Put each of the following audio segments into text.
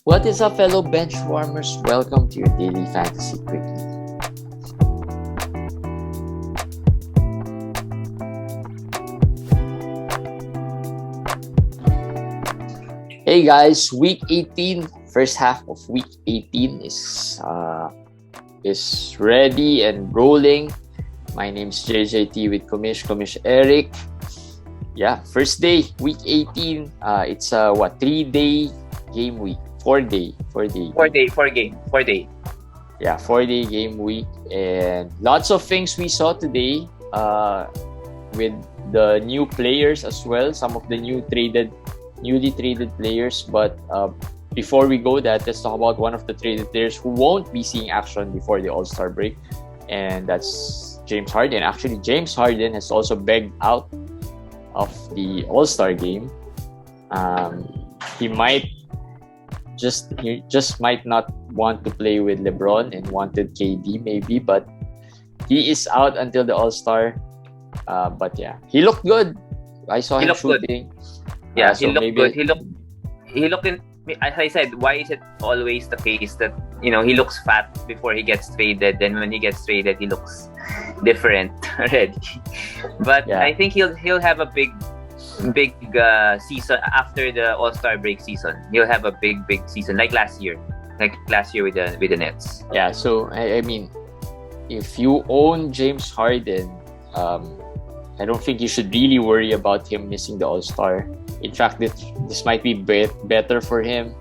What is up, fellow benchwarmers? Welcome to your daily fantasy quickie. Hey guys, week 18, first half of week 18 is ready and rolling. My name's JJT with Komish Eric. Yeah, first day, week 18. It's a 3-day game week? 4-day. 4-day. Yeah, 4-day game week, and lots of things we saw today. With the new players as well, some of the newly traded players. But before we go that, let's talk about one of the traded players who won't be seeing action before the All-Star break, and that's James Harden. Actually, James Harden has also begged out of the All-Star game. He just might not want to play with LeBron and wanted KD maybe, but he is out until the All-Star. But yeah, he looked good. I saw him shooting. Yeah, he looked good. He looked in. As I said, why is it always the case that he looks fat before he gets traded, then when he gets traded he looks different already? But yeah. I think he'll have a big season after the All-Star break season. He'll have a big season like last year with the Nets. Yeah. So I mean, if you own James Harden, I don't think you should really worry about him missing the All-Star. In fact, this might be better for him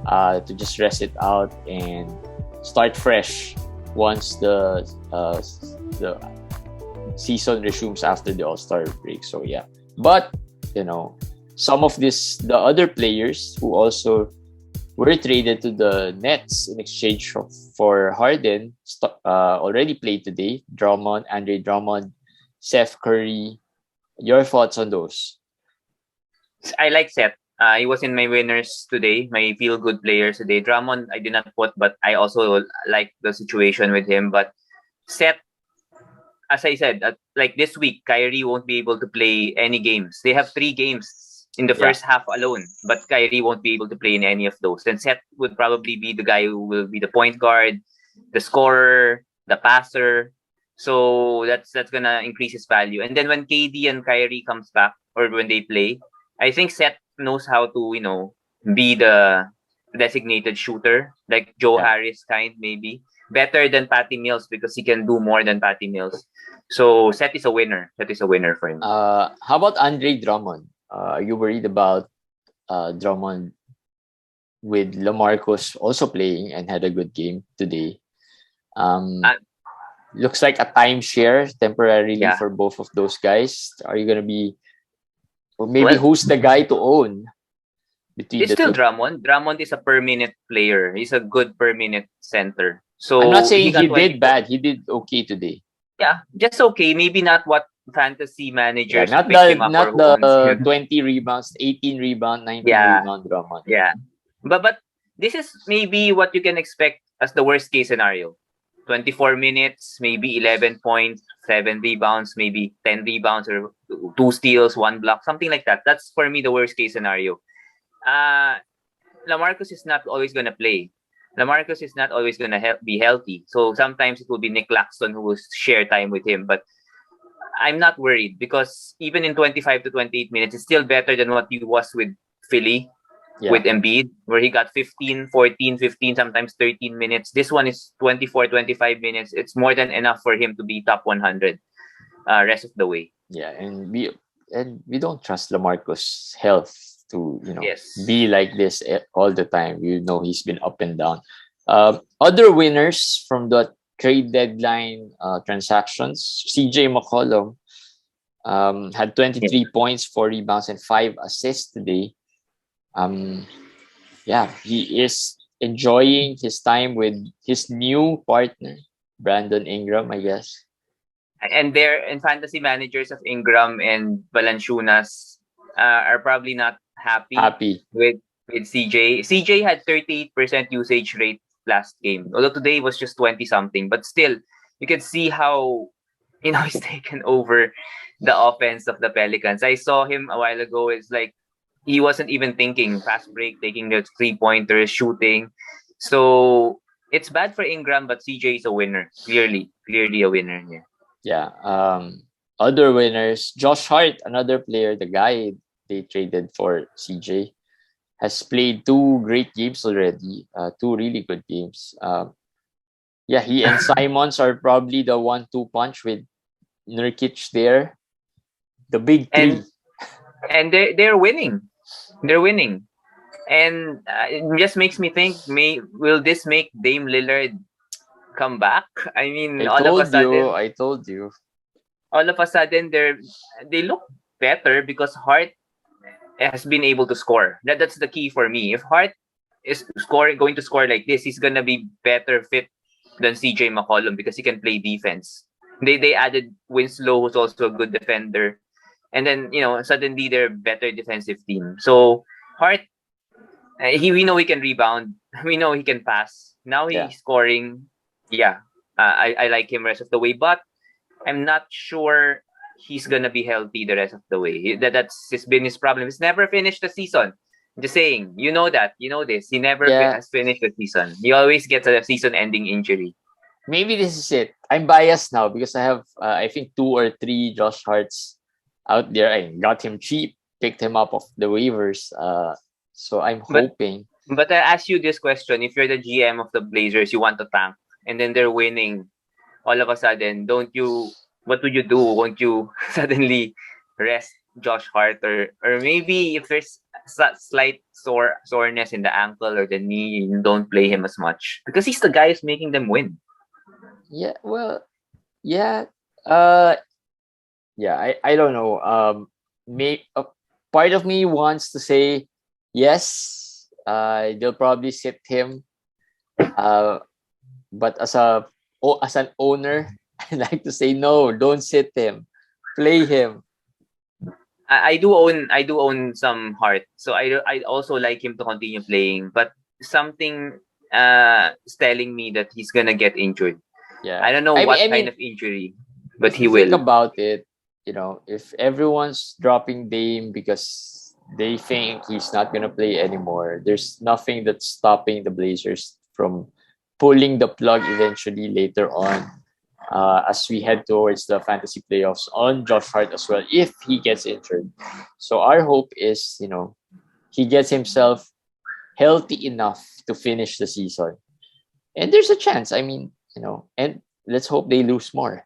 to just rest it out and start fresh once the season resumes after the All-Star break. So yeah, but some of the other players who also were traded to the Nets in exchange for Harden already played today. Andre Drummond, Seth Curry. Your thoughts on those? I like Seth. He was in my winners today, my feel-good players today. Drummond, I did not put, but I also like the situation with him. But Seth, as I said, like this week, Kyrie won't be able to play any games. They have 3 games in the first half alone, but Kyrie won't be able to play in any of those. Then Seth would probably be the guy who will be the point guard, the scorer, the passer. So that's gonna increase his value. And then when KD and Kyrie comes back, or when they play, I think Seth knows how to be the designated shooter, like Joe Harris kind, maybe better than Patty Mills, because he can do more than Patty Mills. So Seth is a winner. Seth is a winner for him. How about Andre Drummond? Are you worried about Drummond with LaMarcus also playing and had a good game today? Looks like a timeshare temporarily for both of those guys. Are you gonna be, or maybe who's the guy to own? It's still Drummond. Drummond is a per minute player. He's a good per minute center. So I'm not saying he did bad. He did okay today. Yeah, just okay. Maybe not what fantasy managers not the 20 rebounds, 18 rebound, 19 rebound Drummond. Yeah, but this is maybe what you can expect as the worst case scenario. 24 minutes, maybe 11 points, 7 rebounds, maybe 10 rebounds, or 2 steals, 1 block, something like that. That's for me the worst case scenario. LaMarcus is not always going to play. LaMarcus is not always going to be healthy. So sometimes it will be Nick Claxton who will share time with him. But I'm not worried, because even in 25 to 28 minutes, it's still better than what he was with Philly. With Embiid, where he got 15, 14, 15, sometimes 13 minutes. This one is 24, 25 minutes. It's more than enough for him to be top 100 rest of the way. Yeah, and we don't trust LaMarcus' health to be like this all the time. He's been up and down. Other winners from the trade deadline transactions: CJ McCollum had 23 points, 4 rebounds, and 5 assists today. He is enjoying his time with his new partner, Brandon Ingram, I guess. And fantasy managers of Ingram and Valanciunas are probably not happy with CJ. CJ had 38% usage rate last game, although today was just 20 something. But still, you can see how he's taken over the offense of the Pelicans. I saw him a while ago. It's like he wasn't even thinking fast break, taking the 3-pointers, shooting. So it's bad for Ingram, but CJ is a winner. Clearly a winner here. Yeah. Other winners, Josh Hart, another player, the guy they traded for CJ, has played 2 great games already. 2 really good games. Yeah, he and Simons are probably the 1-2 punch with Nurkic there. The big three. And they're winning. They're winning. And it just makes me think, will this make Dame Lillard come back? I mean, I told you. all of a sudden they look better because Hart has been able to score. That's the key for me. If Hart is going to score like this, he's gonna be better fit than CJ McCollum because he can play defense. They added Winslow, who's also a good defender, and then suddenly they're a better defensive team. So Hart, we know he can rebound. We know he can pass. Now he's scoring. Yeah, I like him rest of the way, but I'm not sure he's gonna be healthy the rest of the way. That's been his problem. He's never finished the season. Just saying, you know this. He never has finished the season. He always gets a season-ending injury. Maybe this is it. I'm biased now because I have, I think, 2 or 3 Josh Harts out there. I got him cheap, picked him up off the waivers. So I'm hoping. But I ask you this question: if you're the GM of the Blazers, you want to tank, and then they're winning, all of a sudden, what would you do? Won't you suddenly rest Josh Hart, or maybe if there's slight soreness in the ankle or the knee, you don't play him as much because he's the guy who's making them win. Yeah, well, yeah, yeah. I don't know. Part of me wants to say yes. They'll probably sit him. But as an owner, I like to say no. Don't sit him. Play him. I do own some Hart, so I also like him to continue playing, but something is telling me that he's gonna get injured. Yeah, I don't know what kind of injury, but he will. Think about it. If everyone's dropping Dame because they think he's not gonna play anymore, there's nothing that's stopping the Blazers from pulling the plug eventually later on. As we head towards the fantasy playoffs on Josh Hart as well, if he gets injured. So our hope is, he gets himself healthy enough to finish the season. And there's a chance. I mean, and let's hope they lose more.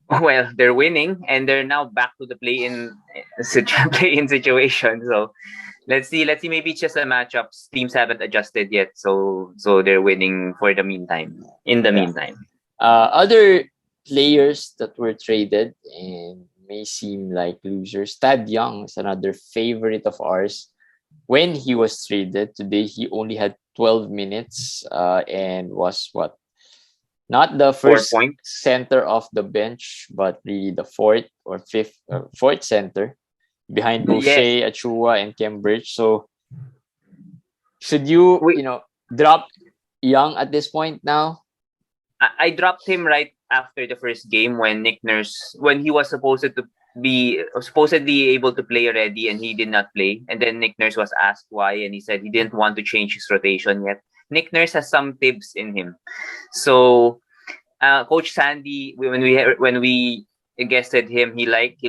Well, they're winning and they're now back to the play-in situation. So let's see. Maybe it's just the matchups. Teams haven't adjusted yet, so they're winning for the meantime. In the meantime. Other players that were traded and may seem like losers. Tad Young is another favorite of ours. When he was traded today, he only had 12 minutes and was not the first center off the bench, but really the fourth center behind Boucher, Achua, and Cambridge. So should you drop Young at this point now? I dropped him right after the first game when Nick Nurse, when he was supposedly able to play already and he did not play. And then Nick Nurse was asked why, and he said he didn't want to change his rotation yet. Nick Nurse has some tips in him. So Coach Sandy, when we guested him, he liked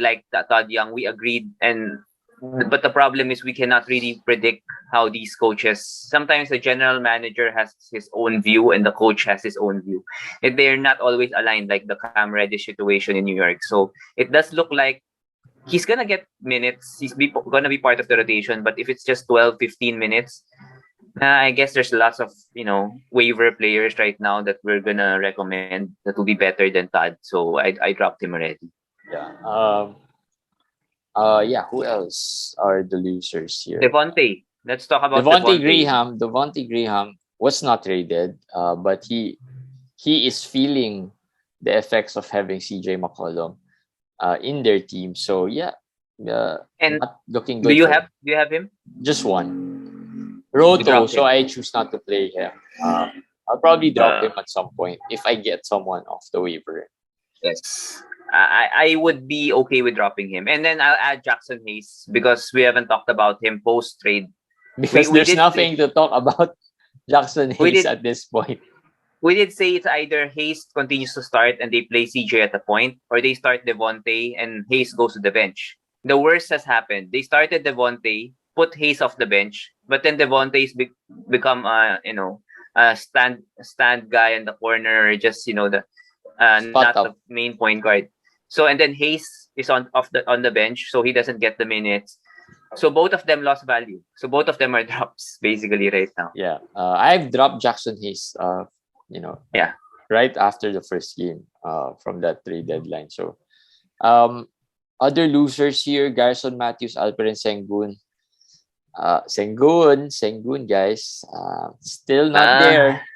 Todd Young. We agreed, but the problem is we cannot really predict how these coaches. Sometimes the general manager has his own view and the coach has his own view. And they're not always aligned, like the Cam Reddish situation in New York. So it does look like he's gonna get minutes. He's gonna be part of the rotation. But if it's just 12, 15 minutes, I guess there's lots of waiver players right now that we're gonna recommend that will be better than Todd. So I dropped him already. Yeah. Who else are the losers here? Devontae. Let's talk about Devontae Graham. Devontae Graham was not traded, but he is feeling the effects of having CJ McCollum in their team. So and not looking good. Do you have him? Just one. Roto, so I choose not to play him. I'll probably drop him at some point if I get someone off the waiver. Yes. I would be okay with dropping him. And then I'll add Jackson Hayes because we haven't talked about him post trade. Because We there's did nothing to talk about Jackson we Hayes did at this point. we did say it's either Hayes continues to start and they play CJ at the point, or they start Devontae and Hayes goes to the bench. The worst has happened. They started Devontae, put Hayes off the bench, but then Devontae's become a stand guy in the corner, just the Spot not the up. main point guard. So and then Hayes is on the bench, so he doesn't get the minutes. So both of them lost value. So both of them are drops basically right now. Yeah. I've dropped Jackson Hayes, Yeah. right after the first game from that trade deadline. So other losers here, Garrison Matthews, Alperen Sengun. Sengun, guys, still not there.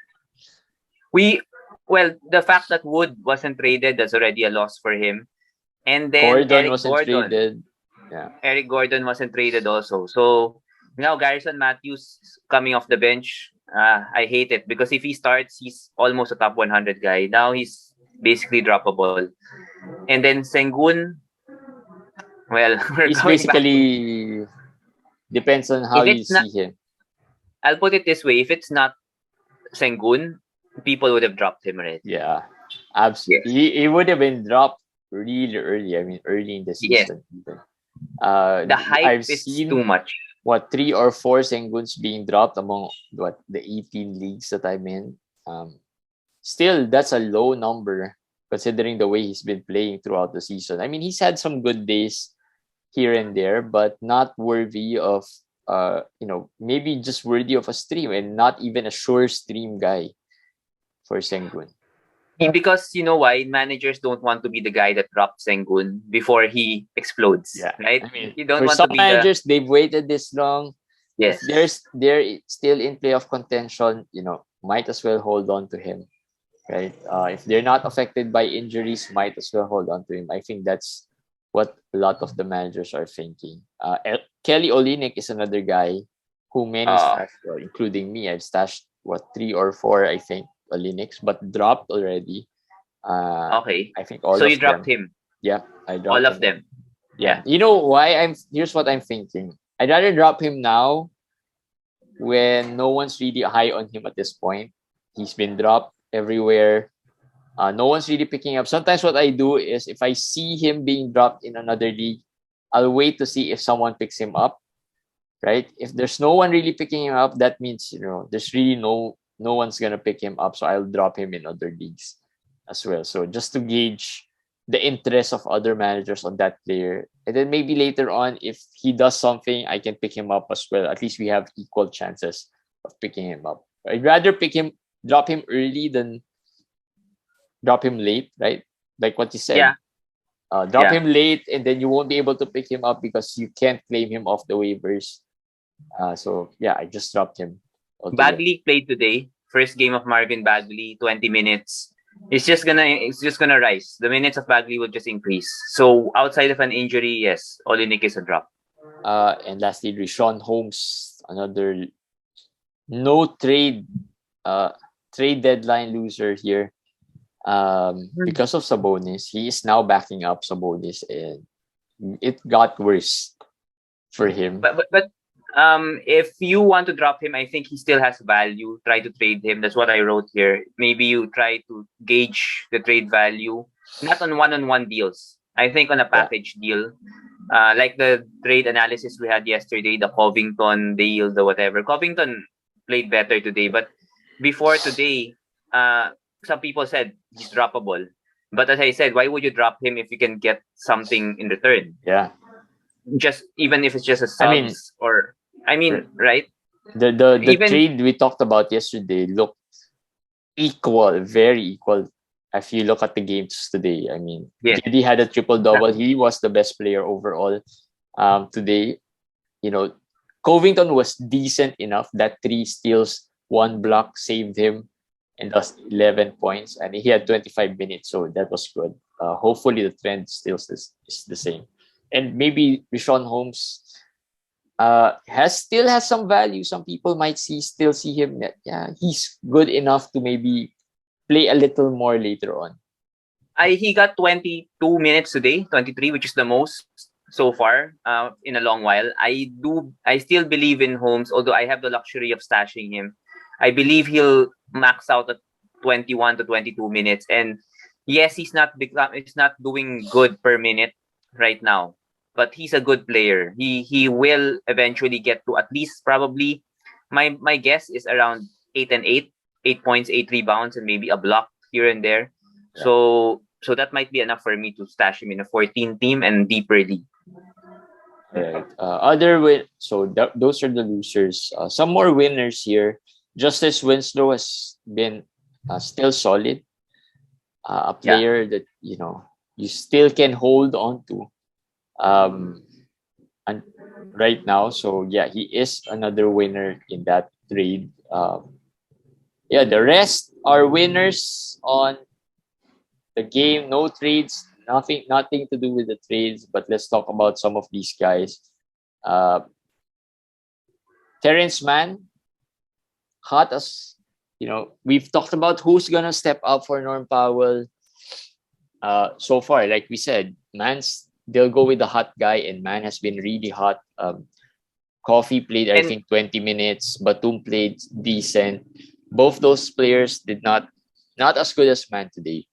The fact that Wood wasn't traded, that's already a loss for him. And then Gordon wasn't traded. Yeah. Eric Gordon wasn't traded also. So now Garrison Matthews coming off the bench. I hate it because if he starts, he's almost a top 100 guy. Now he's basically droppable. And then Sengun, well, he's basically depends on how you see him. I'll put it this way: if it's not Sengun, people would have dropped him already. Yeah, absolutely. Yes. He would have been dropped really early. I mean, early in the season. Yes. The hype is too much. 3 or 4 Senguns being dropped among the 18 leagues that I'm in. Still, that's a low number considering the way he's been playing throughout the season. I mean, he's had some good days here and there, but not worthy of maybe just worthy of a stream, and not even a sure stream guy for Sengun. Because you know why? Managers don't want to be the guy that drops Sengun before he explodes. Yeah. Right? I mean, you don't want some to be managers, they've waited this long. Yes. They're still in playoff contention, might as well hold on to him. Right? If they're not affected by injuries, might as well hold on to him. I think that's what a lot of the managers are thinking. Kelly Olynyk is another guy who many stashed, including me. I've stashed 3 or 4, I think, Olynyks, but dropped already. Okay. I think all of them. So you dropped him. Yeah, I dropped all of them. Yeah. You know why? Here's what I'm thinking. I'd rather drop him now when no one's really high on him at this point. He's been dropped everywhere. No one's really picking up. Sometimes what I do is if I see him being dropped in another league, I'll wait to see if someone picks him up. Right? If there's no one really picking him up, that means there's really no one's gonna pick him up. So I'll drop him in other leagues as well. So just to gauge the interest of other managers on that player, and then maybe later on, if he does something, I can pick him up as well. At least we have equal chances of picking him up. I'd rather drop him early than drop him late, right? Like what you said. Yeah. Drop him late, and then you won't be able to pick him up because you can't claim him off the waivers. So yeah, I just dropped him. Bagley played today. First game of Marvin Bagley, 20 minutes. It's just gonna rise. The minutes of Bagley will just increase. So outside of an injury, yes, Olynyk is a drop. And lastly, Richaun Holmes, another no trade deadline loser here. Because of Sabonis, he is now backing up Sabonis, and it got worse for him. But if you want to drop him, I think he still has value. Try to trade him. That's what I wrote here. Maybe you try to gauge the trade value, not on one-on-one deals. I think on a package deal, like the trade analysis we had yesterday, the Covington deal, the whatever. Covington played better today, but before today, some people said he's droppable. But as I said, why would you drop him if you can get something in return? Yeah. Just even if it's just a subs right? The trade we talked about yesterday looked equal, very equal. If you look at the games today, I mean, JD had a triple-double. He was the best player overall today. Covington was decent enough. That 3 steals, 1 block saved him, and lost 11 points. And he had 25 minutes, so that was good. Hopefully, the trend is the same. And maybe Richaun Holmes still has some value. Some people might still see him. Yeah, he's good enough to maybe play a little more later on. He got 22 minutes today, 23, which is the most so far in a long while. I still believe in Holmes, although I have the luxury of stashing him. I believe he'll max out at 21 to 22 minutes. And yes, he's not doing good per minute right now, but he's a good player. He will eventually get to at least probably my guess is around 8 points, 8 rebounds, and maybe a block here and there. Yeah. So that might be enough for me to stash him in a 14 team and deeper league. Right. Those are the losers. Some more winners here. Justice Winslow has been still solid. A player that you still can hold on to. And right now, so yeah, he is another winner in that trade. The rest are winners on the game. No trades, nothing to do with the trades. But let's talk about some of these guys. Terrence Mann, hot as we've talked about who's gonna step up for Norm Powell. So far, like we said, they'll go with the hot guy, and Mann has been really hot. Coffee played, I think, 20 minutes. Batum played decent. Both those players did not as good as Mann today.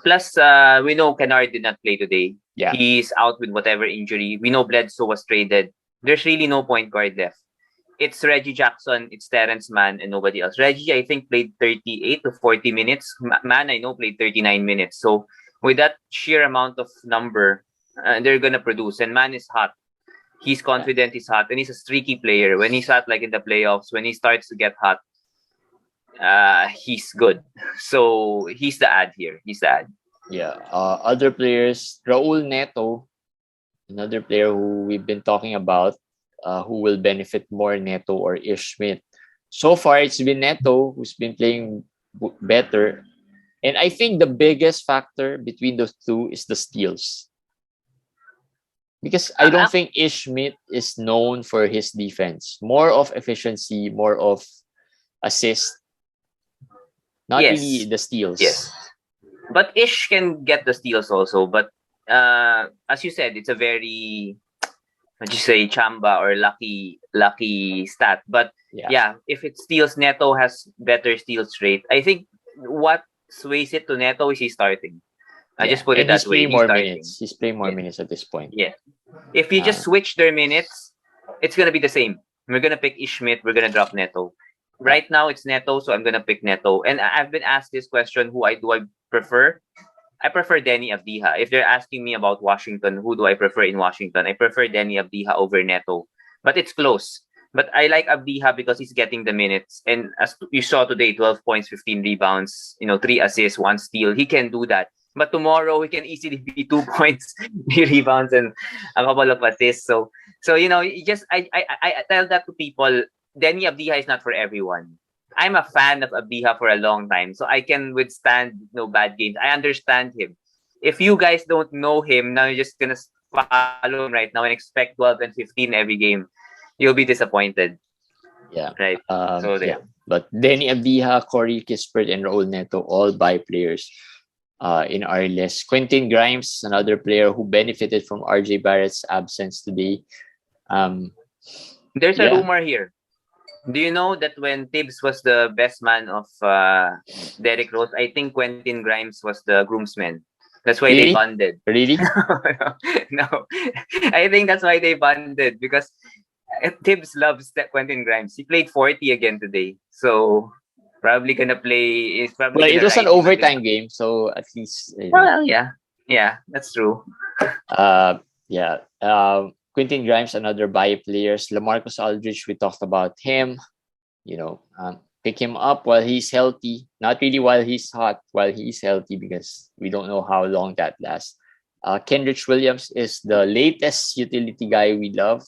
Plus, we know Kennard did not play today. Yeah. He's out with whatever injury. We know Bledsoe was traded. There's really no point guard left. It's Reggie Jackson, it's Terrence Mann, and nobody else. Reggie, I think, played 38 to 40 minutes. Mann, I know, played 39 minutes. So with that sheer amount of number, they're going to produce. And Mann is hot. He's confident, he's hot, and he's a streaky player. When he's hot, like in the playoffs, when he starts to get hot, he's good. So he's the ad here. He's the ad. Yeah. Other players, Raul Neto, another player who we've been talking about, who will benefit more, Neto or Ish Smith. So far, it's been Neto who's been playing better. And I think the biggest factor between those two is the steals. Because I don't think Ish Smith is known for his defense. More of efficiency, more of assist. Not really the steals. Yes. But Ish can get the steals also. But as you said, it's a very, chamba or lucky stat. But if it steals, Neto has better steals rate. I think what sways it to Neto is he's starting. I just put it that way. He's playing more minutes at this point. Yeah. If you just switch their minutes, it's going to be the same. We're going to pick Ish Smith. We're going to drop Neto. Right now, it's Neto, so I'm going to pick Neto. And I've been asked this question, who I prefer? I prefer Denny Avdija. If they're asking me about Washington, who do I prefer in Washington? I prefer Denny Avdija over Neto. But it's close. But I like Avdija because he's getting the minutes. And as you saw today, 12 points, 15 rebounds, 3 assists, 1 steal. He can do that. But tomorrow, he can easily be 2 points, 3 rebounds, and a couple of assists. So I tell that to people, Denny Avdija is not for everyone. I'm a fan of Avdija for a long time, so I can withstand bad games. I understand him. If you guys don't know him, now you're just going to follow him right now and expect 12 and 15 every game. You'll be disappointed. Yeah. Right. But Denny Avdija, Corey Kispert, and Raul Neto, all by players in our list. Quentin Grimes, another player who benefited from RJ Barrett's absence today. There's a rumor here. Do you know that when Tibbs was the best man of Derrick Rose, I think Quentin Grimes was the groomsman. That's why they bonded. Really? No. I think that's why they bonded, because Tibbs loves that Quentin Grimes. He played 40 again today. So probably gonna play. It was an overtime game, so at least. Well, yeah, that's true. Quentin Grimes, another buy players. LaMarcus Aldridge, we talked about him. Pick him up while he's healthy. Not really while he's hot, while he's healthy, because we don't know how long that lasts. Kendrick Williams is the latest utility guy we love.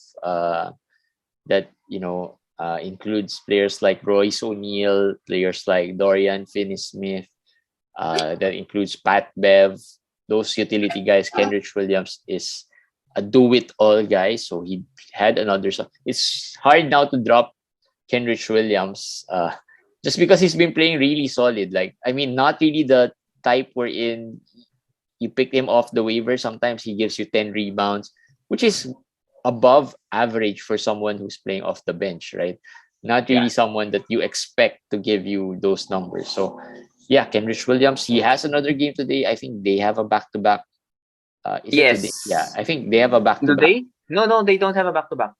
That includes players like Royce O'Neal, players like Dorian Finney-Smith. That includes Pat Bev. Those utility guys. Kendrick Williams is a do-it-all guy, so he had another. It's hard now to drop Kendrick Williams, just because he's been playing really solid. Not really the type wherein you pick him off the waiver. Sometimes he gives you 10 rebounds, which is above average for someone who's playing off the bench, right? Not really someone that you expect to give you those numbers. So, yeah, Kendrick Williams, he has another game today. I think they have a back-to-back. Is it today? Yeah, Yes. I think they have a Do back-to-back. they? No, they don't have a back-to-back.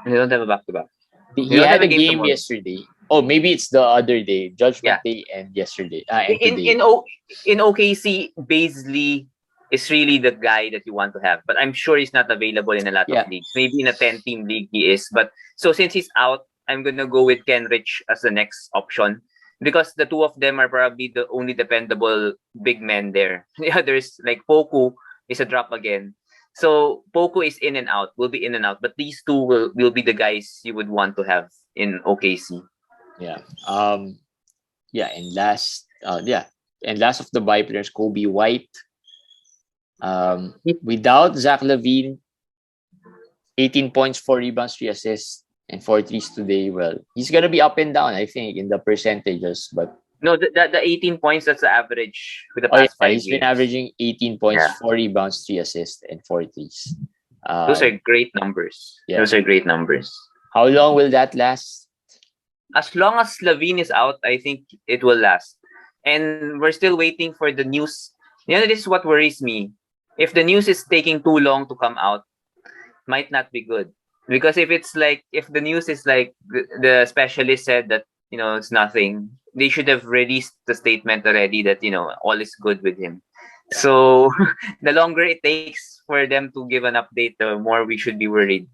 They don't have a back-to-back. They He don't have had a a game game tomorrow. yesterday. Oh, maybe it's the other day, Yeah. Judgment Day, and yesterday, and In today. in O in OKC, Beasley is really the guy that you want to have. But I'm sure he's not available in a lot of Yeah, leagues. Maybe in a 10-team league he is. But so since he's out, I'm gonna go with Kenrich as the next option because the two of them are probably the only dependable big men there. The others like Poku is a drop again. So Poku is in and out, will be in and out. But these two will be the guys you would want to have in OKC. yeah. Yeah, and last of the bye players, Kobe White. Without Zach Levine, 18 points, 4 rebounds, 3 assists, and 4 threes today. Well, he's gonna be up and down, I think, in the percentages. But No, the 18 points, that's the average with the past yeah, five he's been games. averaging 18 points, Yeah. 4 rebounds, 3 assists, and 4 threes. Those are great numbers. Yeah. Those are great numbers. How long will that last? As long as Levine is out, I think it will last. And we're still waiting for the news. This is what worries me. If the news is taking too long to come out, might not be good. Because if the news is like the specialist said that, it's nothing, they should have released the statement already that, all is good with him. So the longer it takes for them to give an update, the more we should be worried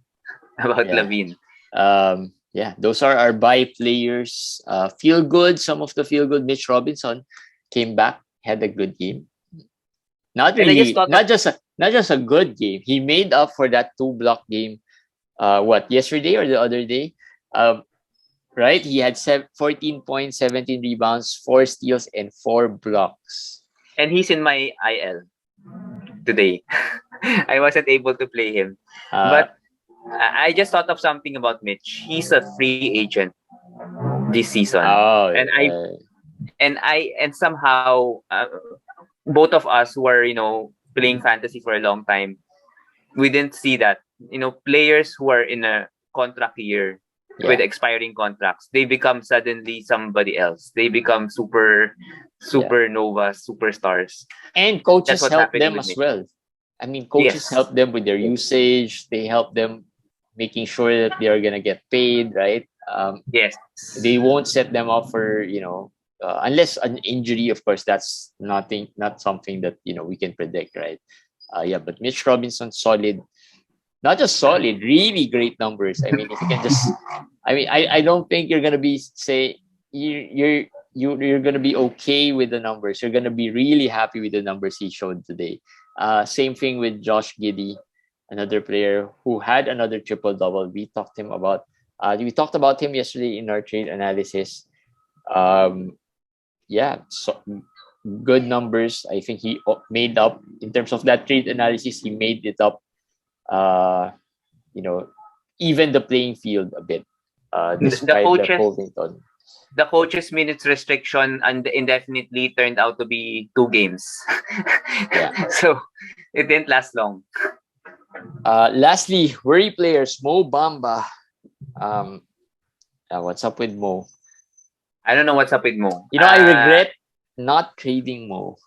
about Levine. Yeah, those are our bye players. Feel good. Some of the feel good. Mitch Robinson came back, had a good game. Not really, not just a good game. He made up for that 2-block game. Yesterday or the other day? Right? He had 14 points, 17 rebounds, 4 steals, and 4 blocks. And he's in my IL today. I wasn't able to play him, but I just thought of something about Mitch. He's a free agent this season, and somehow both of us who are playing fantasy for a long time, we didn't see that. Players who are in a contract year with expiring contracts, they become suddenly somebody else. They become supernova superstars, and coaches help them as well. I mean, coaches help them with their usage. They help them making sure that they are gonna get paid, right? Yes. They won't set them up for unless an injury. Of course, that's not something that we can predict, right? But Mitch Robinson, solid. Not just solid, really great numbers. I mean, if you can just, I don't think you're gonna be you're gonna be okay with the numbers. You're gonna be really happy with the numbers he showed today. Same thing with Josh Giddey, another player who had another triple-double. We talked about him yesterday in our trade analysis. So good numbers. I think he made up in terms of that trade analysis. He made it up. Even the playing field a bit. Despite the coach's minutes restriction and indefinitely turned out to be 2 games. So it didn't last long. Lastly, worry players, Mo Bamba. What's up with Mo? I don't know what's up with Mo. I regret not trading Mo.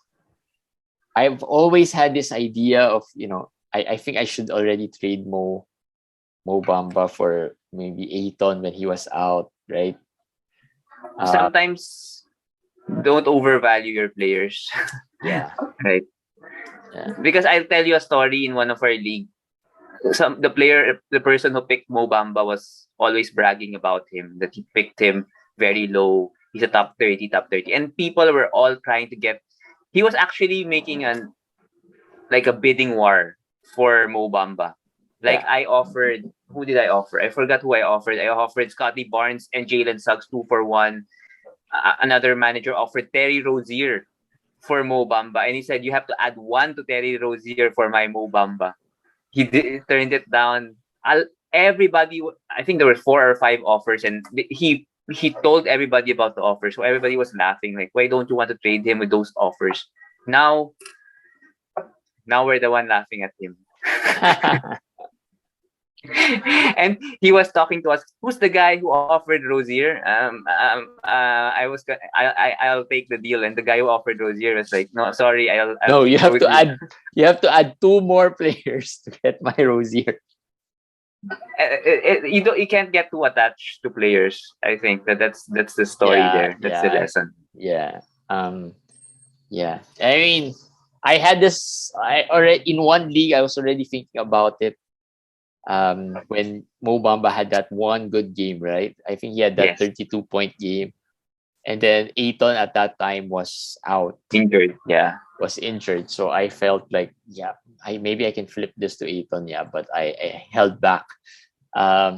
I've always had this idea of, I think I should already trade Mo Bamba for maybe Ayton when he was out, right? Sometimes don't overvalue your players. Yeah. Right. Yeah. Because I'll tell you a story in one of our league. The person who picked Mo Bamba was always bragging about him, that he picked him very low. He's a top 30. And people were all trying to get. He was actually making a bidding war for Mo Bamba. I offered, who did I offer? I forgot who I offered. I offered Scotty Barnes and Jalen Suggs 2 for 1. Another manager offered Terry Rozier for Mo Bamba. And he said, you have to add 1 to Terry Rozier for my Mo Bamba. He turned it down. Everybody, I think there were 4 or 5 offers, and he he told everybody about the offer, so everybody was laughing. Like, why don't you want to trade him with those offers? Now we're the one laughing at him. And he was talking to us. Who's the guy who offered Rozier? I'll take the deal. And the guy who offered Rozier was like, no, sorry, I'll No, take you have to Rozier. add 2 more players to get my Rozier. You can't get too attached to players. I think that's the story there. That's the lesson. Yeah. Yeah. I mean, I had this. I already in one league. I was already thinking about it. When Mo Bamba had that one good game, right? I think he had that 32-point game, and then Ayton at that time was out, injured. Yeah, was injured. So I felt like, maybe I can flip this to Ayton. Yeah, but I held back.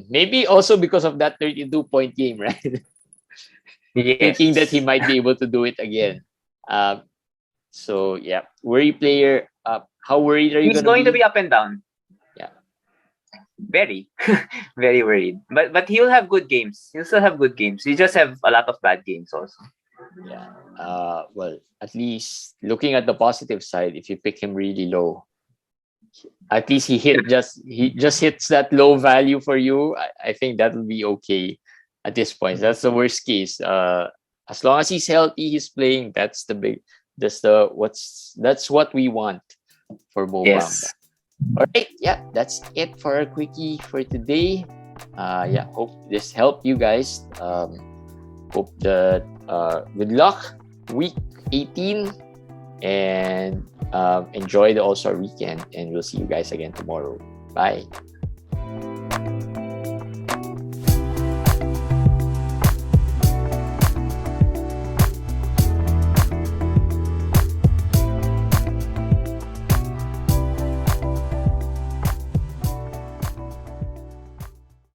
Maybe also because of that 32-point game, right? Thinking that he might be able to do it again. So yeah, worry player. How worried are you? He's going to be up and down. Yeah, very, very worried. But he'll have good games. He'll still have good games. He just have a lot of bad games also. Yeah. Well, at least looking at the positive side, if you pick him really low, at least he just hits that low value for you. I think that will be okay at this point. That's the worst case. As long as he's healthy, he's playing. That's what we want for Mo Bamba. All right, yeah, that's it for our quickie for today. Hope this helped you guys. Hope that good luck week 18 and enjoy the All-Star weekend, and we'll see you guys again tomorrow. Bye.